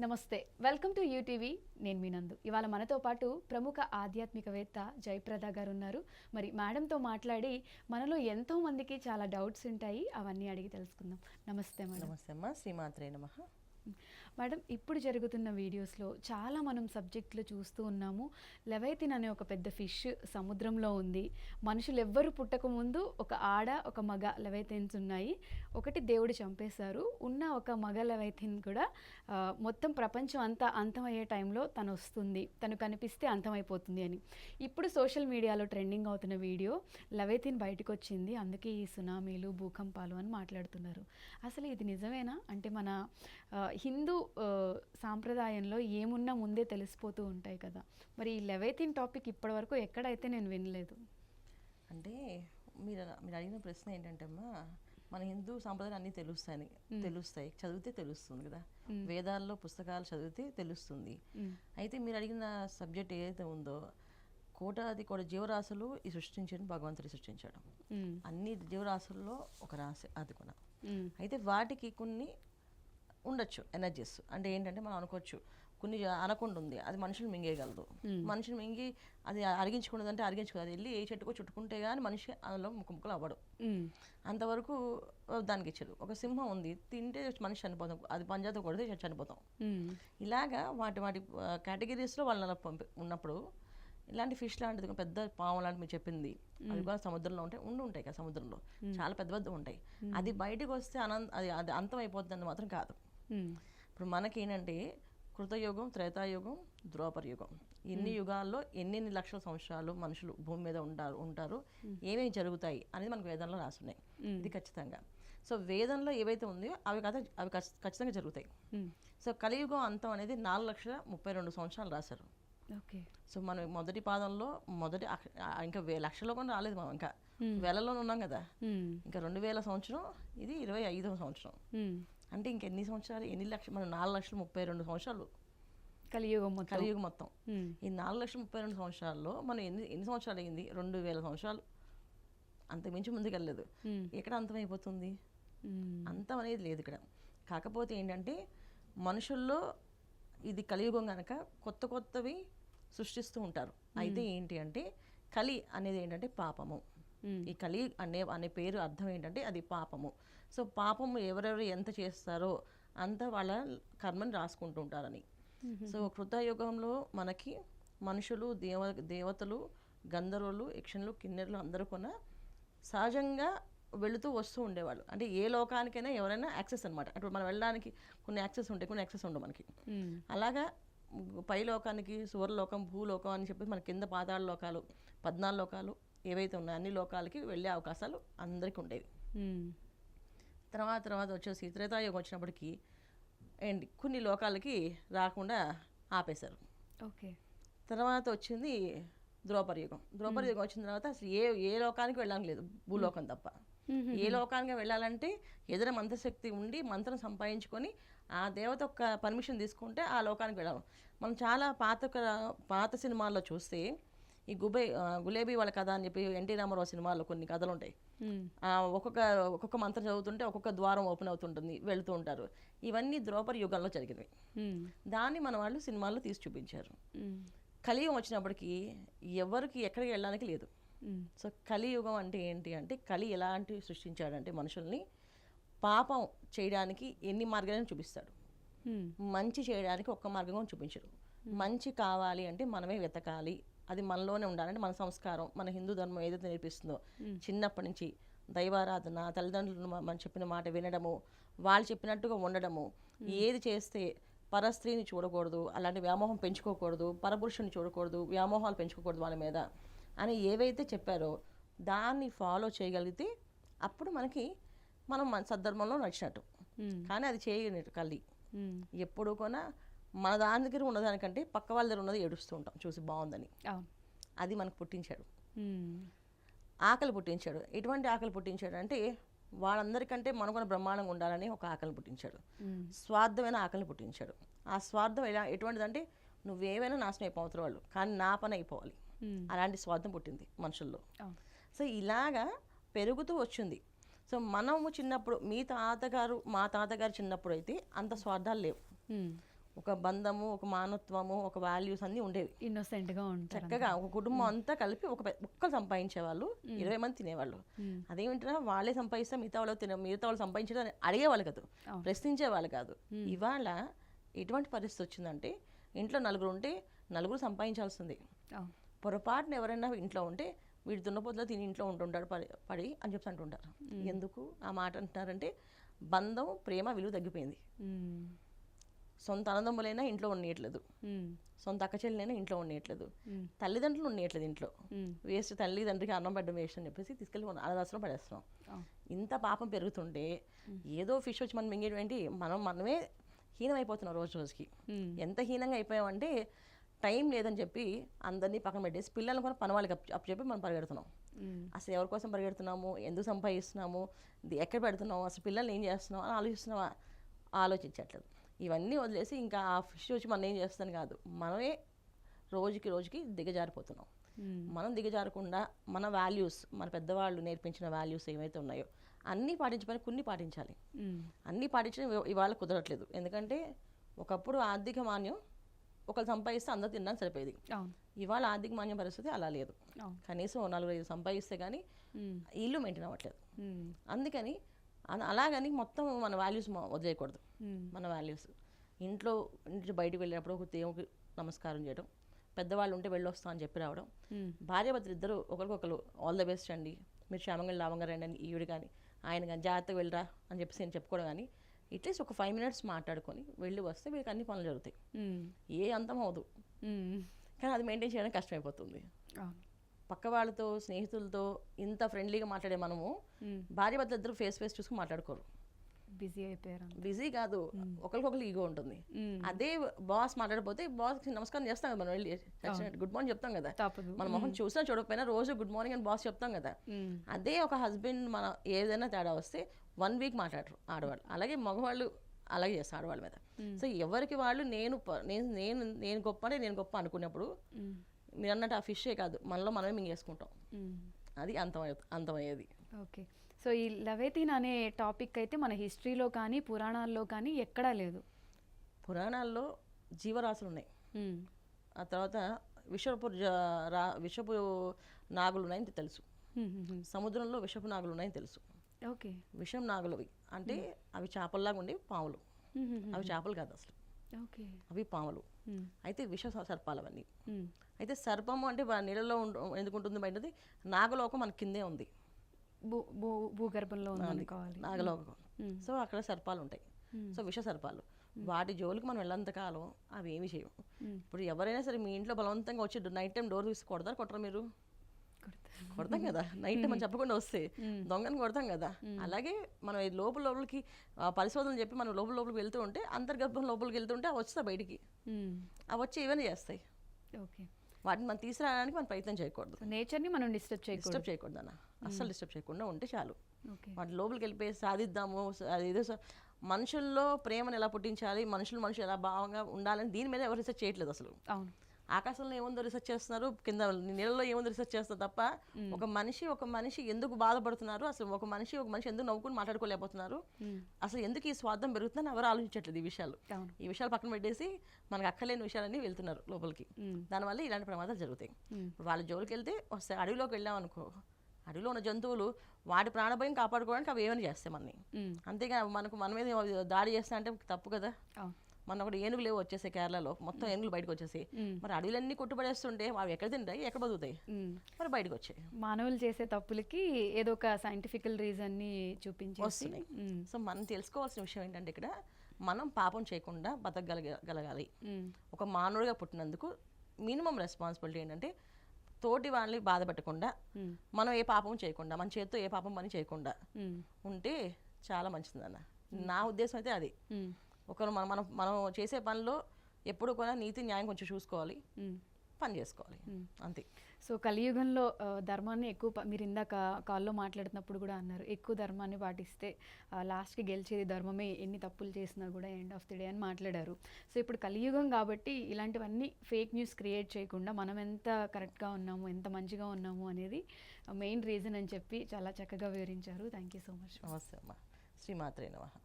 నమస్తే, welcome to UTV. నేను మీ నందు. ఇవాళ మనతో పాటు ప్రముఖ ఆధ్యాత్మికవేత్త జయప్రద గారు ఉన్నారు. మరి మేడంతో మాట్లాడి మనలో ఎంతో మందికి చాలా డౌట్స్ ఉంటాయి, అవన్నీ అడిగి తెలుసుకుందాం. నమస్తే మేడం. నమస్తే అమ్మా, శ్రీమాత్రే నమః. మేడం, ఇప్పుడు జరుగుతున్న వీడియోస్లో చాలా మనం సబ్జెక్టులు చూస్తూ ఉన్నాము. లెవైతిన్ అనే ఒక పెద్ద ఫిష్ సముద్రంలో ఉంది. మనుషులు ఎవ్వరు పుట్టకముందు ఒక ఆడ ఒక మగ లెవైతిన్స్ ఉన్నాయి. ఒకటి దేవుడు చంపేశారు. ఉన్న ఒక మగ లెవైతిన్ కూడా మొత్తం ప్రపంచం అంతా అంతమయ్యే టైంలో తను వస్తుంది, తను కనిపిస్తే అంతమైపోతుంది అని. ఇప్పుడు సోషల్ మీడియాలో ట్రెండింగ్ అవుతున్న వీడియో లెవైతిన్ బయటకు వచ్చింది, అందుకే ఈ సునామీలు భూకంపాలు అని మాట్లాడుతున్నారు. అసలు ఇది నిజమేనా? అంటే మన హిందూ సాంప్రదాయంలో ఏమున్నా ముందే తెలిసిపోతూ ఉంటాయి కదా. మరి ఈ లెవైతిన్ టాపిక్ ఇప్పటివరకు ఎక్కడైతే నేను వినలేదు. అంటే మీరు అడిగిన ప్రశ్న ఏంటంటే అమ్మా, మన హిందూ సాంప్రదాయాలు అన్నీ తెలుస్తాయి, చదివితే తెలుస్తుంది కదా. వేదాల్లో పుస్తకాలు చదివితే తెలుస్తుంది. అయితే మీరు అడిగిన సబ్జెక్ట్ ఏదైతే ఉందో, కోటాది కోటి జీవరాశులు ఈ సృష్టించని భగవంతుడు సృష్టించాడు. అన్ని జీవరాశుల్లో ఒక రాశి అది కూడా. అయితే వాటికి కొన్ని ఉండొచ్చు ఎనర్జీస్. అంటే ఏంటంటే మనం అనుకోవచ్చు, కొన్ని అనకుండా ఉంది, అది మనుషులు మింగేయగలదు. మనుషులు మింగి అది అరిగించుకున్నదంటే అరిగించుకోదు, అది వెళ్ళి ఏ చెట్టుకో చుట్టుకుంటే కానీ మనిషి అందులో ముక్కలు అవ్వడు. అంతవరకు దానికి ఇచ్చాడు. ఒక సింహం ఉంది, తింటే మనిషి చనిపోతాం, అది పంజాతో కొడితే చనిపోతాం. ఇలాగా వాటి వాటి కేటగిరీస్లో వాళ్ళని ఉన్నప్పుడు ఇలాంటి ఫిష్ లాంటిది పెద్ద పాము లాంటి మీరు చెప్పింది, అవి కూడా సముద్రంలో ఉంటాయి కదా. సముద్రంలో చాలా పెద్ద పెద్ద ఉంటాయి. అది బయటకు వస్తే అది అంతం అయిపోతుంది మాత్రం కాదు. ఇప్పుడు మనకేంటంటే కృతయుగం, త్రేతాయుగం, ద్వాపర యుగం, ఎన్ని యుగాల్లో ఎన్ని లక్షల సంవత్సరాలు మనుషులు భూమి మీద ఉంటారు, ఏమేమి జరుగుతాయి అనేది మనకు వేదంలో రాసున్నాయి. ఇది ఖచ్చితంగా. సో వేదంలో ఏవైతే ఉందో అవి ఖచ్చితంగా జరుగుతాయి. సో కలియుగం అంతం అనేది 4,32,000 సంవత్సరాలు రాశారు. సో మనం మొదటి పాదంలో ఇంకా లక్షల్లో కూడా రాలేదు, మనం ఇంకా వేలలో ఉన్నాం కదా. ఇంకా 2000 సంవత్సరం, ఇది 25వ సంవత్సరం. అంటే ఇంకెన్ని సంవత్సరాలు, ఎన్ని లక్షలు, మనం 4,32,000 సంవత్సరాలు కలియుగం మొత్తం. ఈ 4,32,000 సంవత్సరాల్లో మనం ఎన్ని సంవత్సరాలు అయింది? 2000 సంవత్సరాలు. అంతకుమించి ముందుకెళ్ళలేదు. ఎక్కడ అంతమైపోతుంది? అంతం అనేది లేదు ఇక్కడ. కాకపోతే ఏంటంటే మనుషుల్లో ఇది కలియుగం కనుక కొత్తవి సృష్టిస్తూ ఉంటారు. అయితే ఏంటి అంటే కలి అనేది ఏంటంటే పాపము. ఈ కలి అనే పేరు అర్థం ఏంటంటే అది పాపము. సో పాపము ఎవరెవరు ఎంత చేస్తారో అంత వాళ్ళ కర్మని రాసుకుంటూ ఉంటారని. సో కృతయుగంలో మనకి మనుషులు, దేవతలు, గంధర్వులు, యక్షులు, కిన్నెరులు అందరూ కూడా సహజంగా వెళుతూ వస్తూ ఉండేవాళ్ళు. అంటే ఏ లోకానికైనా ఎవరైనా యాక్సెస్ అనమాట. ఇప్పుడు మనం వెళ్ళడానికి కొన్ని యాక్సెస్ ఉంటాయి, కొన్ని యాక్సెస్ ఉండవు మనకి. అలాగా పై లోకానికి, సువర్లోకం, భూలోకం అని చెప్పి మన కింద పాతాళ లోకాలు, 14 లోకాలు ఏవైతే ఉన్నాయో అన్ని లోకాలకి వెళ్ళే అవకాశాలు అందరికీ ఉండేవి. తర్వాత వచ్చేసి త్రేతాయుగం వచ్చినప్పటికీ కొన్ని లోకాలకి రాకుండా ఆపేశారు. తర్వాత వచ్చింది ద్వాపర యుగం. ద్వాపర యుగం వచ్చిన తర్వాత అసలు ఏ లోకానికి వెళ్ళడానికి లేదు, భూలోకం తప్ప. ఏ లోకానికి వెళ్ళాలంటే ఎదుర మంత్రశక్తి ఉండి మంత్రం సంపాదించుకొని ఆ దేవత ఒక పర్మిషన్ తీసుకుంటే ఆ లోకానికి వెళ్ళాలి. మనం చాలా పాత సినిమాల్లో చూస్తే ఈ గులేబీ వాళ్ళ కథ అని చెప్పి ఎన్టీ రామారావు సినిమాల్లో కొన్ని కథలు ఉంటాయి. ఒక్కొక్క మంత్రం చదువుతుంటే ఒక్కొక్క ద్వారం ఓపెన్ అవుతుంటుంది, వెళుతూ ఉంటారు. ఇవన్నీ ద్రౌపద యుగంలో జరిగినవి. దాన్ని మన వాళ్ళు సినిమాల్లో తీసి చూపించారు. కలియుగం వచ్చినప్పటికీ ఎవరికి ఎక్కడికి వెళ్ళడానికి లేదు. సో కలియుగం అంటే ఏంటి అంటే, కలి ఎలాంటి సృష్టించాడంటే మనుషుల్ని పాపం చేయడానికి ఎన్ని మార్గాలను చూపిస్తాడు, మంచి చేయడానికి ఒక్క మార్గం చూపించడు. మంచి కావాలి అంటే మనమే వెతకాలి, అది మనలోనే ఉండాలంటే మన సంస్కారం, మన హిందూ ధర్మం ఏదైతే నేర్పిస్తుందో చిన్నప్పటి నుంచి దైవారాధన, తల్లిదండ్రులు మనం చెప్పిన మాట వినడము, వాళ్ళు చెప్పినట్టుగా ఉండడము, ఏది చేస్తే పరస్త్రీని చూడకూడదు, అలాంటి వ్యామోహం పెంచుకోకూడదు, పరపురుషుని చూడకూడదు, వ్యామోహాలు పెంచుకోకూడదు వాళ్ళ మీద అని ఏవైతే చెప్పారో దాన్ని ఫాలో చేయగలిగితే అప్పుడు మనం సద్ధర్మంలో నడిచినట్టు. కానీ అది చేయనట్టు కలి ఎప్పుడు కూడా మన దాని దగ్గర ఉన్నదానికంటే పక్క వాళ్ళ దగ్గర ఉన్నది ఏడుస్తూ ఉంటాం చూసి బాగుందని. అది మనకు పుట్టించాడు, ఆకలి పుట్టించాడు. ఎటువంటి ఆకలి పుట్టించాడు అంటే వాళ్ళందరికంటే మనకున్న బ్రహ్మాండంగా ఉండాలని ఒక ఆకలి పుట్టించాడు. స్వార్థమైన ఆకలి పుట్టించాడు. ఆ స్వార్థం ఎటువంటిదంటే నువ్వేమైనా నాశనం అయిపోతారు వాళ్ళు, కానీ నా పని అయిపోవాలి, అలాంటి స్వార్థం పుట్టింది మనుషుల్లో. సో ఇలాగా పెరుగుతూ వచ్చింది. సో మనము చిన్నప్పుడు మా తాతగారు చిన్నప్పుడు అయితే అంత స్వార్థాలు లేవు. ఒక బంధము, ఒక మానవత్వము, ఒక వాల్యూస్ అన్నీ ఉండేవి. ఇన్నోసెంట్గా ఉంటారు చక్కగా ఒక కుటుంబం అంతా కలిపి ఒక్కరు సంపాదించేవాళ్ళు, 20 మంది తినేవాళ్ళు. అదేమిటంటే వాళ్ళే సంపాదిస్తే మిగతా వాళ్ళు సంపాదించడం అని అడిగేవాళ్ళు కాదు, ప్రశ్నించేవాళ్ళు కాదు. ఇవాళ ఎటువంటి పరిస్థితి వచ్చిందంటే ఇంట్లో నలుగురు ఉంటే నలుగురు సంపాదించాల్సింది. పొరపాటున ఎవరైనా ఇంట్లో ఉంటే వీడు దున్నపోతులో తిని ఇంట్లో ఉంటుంటాడు పడి అని చెప్పి అంటుంటారు. ఎందుకు ఆ మాట అంటున్నారంటే బంధం, ప్రేమ, విలువ తగ్గిపోయింది. సొంత అన్నదమ్ములైనా ఇంట్లో ఉండట్లేదు, సొంత అక్క చెల్లెలైనా ఇంట్లో ఉండట్లేదు, తల్లిదండ్రులు ఉండట్లేదు ఇంట్లో. వేస్ట్, తల్లిదండ్రికి అన్నం పెట్టడం వేస్ట్ అని చెప్పేసి తీసుకెళ్ళి అనాథాశ్రమం పడేస్తున్నాం. ఇంత పాపం పెరుగుతుంటే ఏదో ఫిష్ వచ్చి మనం మింగేటువంటి మనమే హీనమైపోతున్నాం రోజు రోజుకి. ఎంత హీనంగా అయిపోయామంటే టైం లేదని చెప్పి అందరినీ పక్కన పెట్టేసి పిల్లల్ని కూడా పని వాళ్ళకి అప్పచెప్పి మనం పరిగెడుతున్నాం. అసలు ఎవరి కోసం పరిగెడుతున్నాము, ఎందుకు సంపాదిస్తున్నాము, ఎక్కడ పెడుతున్నాము, అసలు పిల్లల్ని ఏం చేస్తున్నాం అని ఆలోచిస్తున్నావా? ఆలోచించట్లేదు. ఇవన్నీ వదిలేసి ఇంకా ఆ ఫిష్ వచ్చి మనం ఏం చేస్తాను కాదు, మనమే రోజుకి దిగజారిపోతున్నాం. మనం దిగజారకుండా మన వాల్యూస్, మన పెద్దవాళ్ళు నేర్పించిన వాల్యూస్ ఏవైతే ఉన్నాయో అన్నీ పాటించమని కొన్ని పాటించాలి. అన్నీ పాటించడం ఇవాళ కుదరట్లేదు. ఎందుకంటే ఒకప్పుడు ఆర్థిక మాన్యం ఒకరు సంపాదిస్తే అందరూ తినడానికి సరిపోయేది. ఇవాళ ఆర్థిక మాన్యం పరిస్థితి అలా లేదు. కనీసం 4-5 సంపాదిస్తే కానీ ఇల్లు మెయింటైన్ అవ్వట్లేదు. అందుకని అలాగని మొత్తం మన వాల్యూస్ వదిలేయకూడదు. మన వాల్యూస్ ఇంట్లో నుంచి బయటకు వెళ్ళినప్పుడు ఒక దేవుడికి నమస్కారం చేయడం, పెద్దవాళ్ళు ఉంటే వెళ్ళొస్తాం అని చెప్పి రావడం, భార్యాభర్తలు ఇద్దరు ఒకరికొకరు ఆల్ ద బెస్ట్ అండి, మీరు క్షేమంగా లాభంగా రండి అని ఈవిడ కానీ ఆయన కానీ జాగ్రత్తగా వెళ్ళరా అని చెప్పేసి నేను చెప్పుకోవడం కానీ అట్లీస్ట్ ఒక 5 minutes మాట్లాడుకొని వెళ్ళి వస్తే వీళ్ళకి అన్ని పనులు జరుగుతాయి. ఏ అంతం అవదు, కానీ అది మెయింటైన్ చేయడానికి కష్టమైపోతుంది. పక్క వాళ్ళతో, స్నేహితులతో ఇంత ఫ్రెండ్లీగా మాట్లాడే మనము భార్యాభర్తలు ఇద్దరు ఫేస్ చూసుకుని మాట్లాడుకోరు. బిజీ అయిపోయారు. బిజీ కాదు, ఒకరికొకరికి ఈగో ఉంటుంది. అదే బాస్ మాట్లాడిపోతే బాస్ నమస్కారం చేస్తాం కదా, మనం వెళ్ళి గుడ్ మార్నింగ్ చెప్తాం కదా, మన మొహం చూసినా చూడకపోయినా రోజు గుడ్ మార్నింగ్ అని బాస్ చెప్తాం కదా. అదే ఒక హస్బెండ్ మన ఏదైనా తేడా వస్తే 1 week మాట్లాడరు ఆడవాళ్ళు. అలాగే మగవాళ్ళు అలాగే చేస్తారు ఆడవాళ్ళ మీద. సో ఎవరికి వాళ్ళు నేను గొప్ప అనుకున్నప్పుడు మీరు అన్నట్టు ఆ ఫిషే కాదు, మనలో మనమే మింగేసుకుంటాం. అది అంతమయ్యేది. ఓకే. సో ఈ లవేతీన్ అనే టాపిక్ అయితే మన హిస్టరీలో కానీ పురాణాల్లో కానీ ఎక్కడా లేదు. పురాణాల్లో జీవరాశులు ఉన్నాయి, ఆ తర్వాత విషపు నాగులు ఉన్నాయని తెలుసు, సముద్రంలో విషపు నాగులు ఉన్నాయని తెలుసు. ఓకే. విషం నాగులు అంటే అవి చేపల్లాగా ఉండే పాములు, అవి చేపలు కాదు అసలు, అవి పాములు. అయితే విష సర్పాలు అవన్నీ. అయితే సర్పము అంటే నీళ్ళలో ఎందుకు ఉంటుంది, బయటది నాగలోకం మన కిందే ఉంది, భూగర్భంలో నాగలోకం. సో అక్కడ సర్పాలు ఉంటాయి. సో విష సర్పాలు, వాటి జోలికి మనం వెళ్ళంతకాలం అవి ఏమి చేయవు. ఇప్పుడు ఎవరైనా సరే మీ ఇంట్లో బలవంతంగా వచ్చి నైట్ టైం డోర్ తీసి కొడతారా మీరు? కొడతాం కదా, నైట్ మనం చెప్పకుండా వస్తే దొంగని కొడతాం కదా. అలాగే మనం లోపలికి పరిశోధనలు చెప్పి మనం లోపలికి వెళ్తూ ఉంటే, అంతర్గర్భం లోపలికి వెళ్తుంటే అవి వస్తాయి బయటికి, అవి వచ్చి ఇవన్నీ చేస్తాయి. వాటిని మనం తీసుకురావడానికి మనం ప్రయత్నం చేయకూడదు. నేచర్ని మనం డిస్టర్బ్ చేయకూడదు అన్న, అస్సలు డిస్టర్బ్ చేయకుండా ఉంటే చాలు. వాటి లోపలికి వెళ్ళిపోయి సాధిద్దాము, అదేదో మనుషుల్లో ప్రేమను ఎలా పుట్టించాలి, మనుషులు ఎలా భావంగా ఉండాలని దీని మీద ఎవరు రీసెర్చ్ చేయట్లేదు అసలు. ఆకాశంలో ఏముందో రీసెర్చ్ చేస్తున్నారు, కింద నీళ్ళలో ఏముందో రీసెర్చ్ చేస్తారు తప్ప ఒక మనిషి ఎందుకు బాధపడుతున్నారు, అసలు ఒక మనిషి ఎందుకు నవ్వుకుని మాట్లాడుకోలేకపోతున్నారు, అసలు ఎందుకు ఈ స్వార్థం పెరుగుతుందని ఎవరు ఆలోచించట్లేదు. ఈ విషయాలు పక్కన పెట్టేసి మనకు అక్కలేని విషయాలన్నీ వెళ్తున్నారు లోపలికి. దానివల్ల ఇలాంటి ప్రమాదాలు జరుగుతాయి. వాళ్ళ జోలికి వెళ్తే వస్తే అడవిలోకి వెళ్ళాం అనుకో, అడవిలో ఉన్న జంతువులు వాటి ప్రాణభయం కాపాడుకోవడానికి అవి ఏమైనా చేస్తాయి మనని, అంతేగా మన మీద దాడి చేస్తా అంటే తప్పు కదా. మన ఒకటి ఏనుగులు వచ్చేసాయి కేరళలో, మొత్తం ఏనుగులు బయటకు వచ్చేసాయి. మరి అడవులన్నీ కొట్టుబడేస్తుంటే అవి ఎక్కడ తింటాయి, ఎక్కడ బతుకుతాయి, మరి బయటకు వచ్చాయి. మానవులు చేసే తప్పులకి ఏదో ఒక సైంటిఫికల్ రీజన్ ని చూపించి వస్తున్నాయి. సో మనం తెలుసుకోవాల్సిన విషయం ఏంటంటే ఇక్కడ మనం పాపం చేయకుండా బతకగలగాలి. ఒక మానవుడిగా పుట్టినందుకు మినిమం రెస్పాన్సిబిలిటీ ఏంటంటే తోటి వాళ్ళని బాధ పెట్టకుండా, మనం ఏ పాపం చేయకుండా, మన చేతితో ఏ పాపం పని చేయకుండా ఉంటే చాలా మంచిదన్న నా ఉద్దేశం అయితే అది. ఒకరు మనం చేసే పనిలో ఎప్పుడు కూడా నీతి న్యాయం కొంచెం చూసుకోవాలి, పని చేసుకోవాలి, అంతే. సో కలియుగంలో ధర్మాన్ని ఎక్కువ, మీరు ఇందాక కాల్లో మాట్లాడుతున్నప్పుడు కూడా అన్నారు, ఎక్కువ ధర్మాన్ని పాటిస్తే లాస్ట్కి గెలిచేది ధర్మమే, ఎన్ని తప్పులు చేసినా కూడా ఎండ్ ఆఫ్ ది డే అని మాట్లాడారు. సో ఇప్పుడు కలియుగం కాబట్టి ఇలాంటివన్నీ ఫేక్ న్యూస్ క్రియేట్ చేయకుండా మనం ఎంత కరెక్ట్గా ఉన్నాము, ఎంత మంచిగా ఉన్నాము అనేది మెయిన్ రీజన్ అని చెప్పి చాలా చక్కగా వివరించారు. Thank you so much. నమస్తే అమ్మా. శ్రీమాత్రే నమః.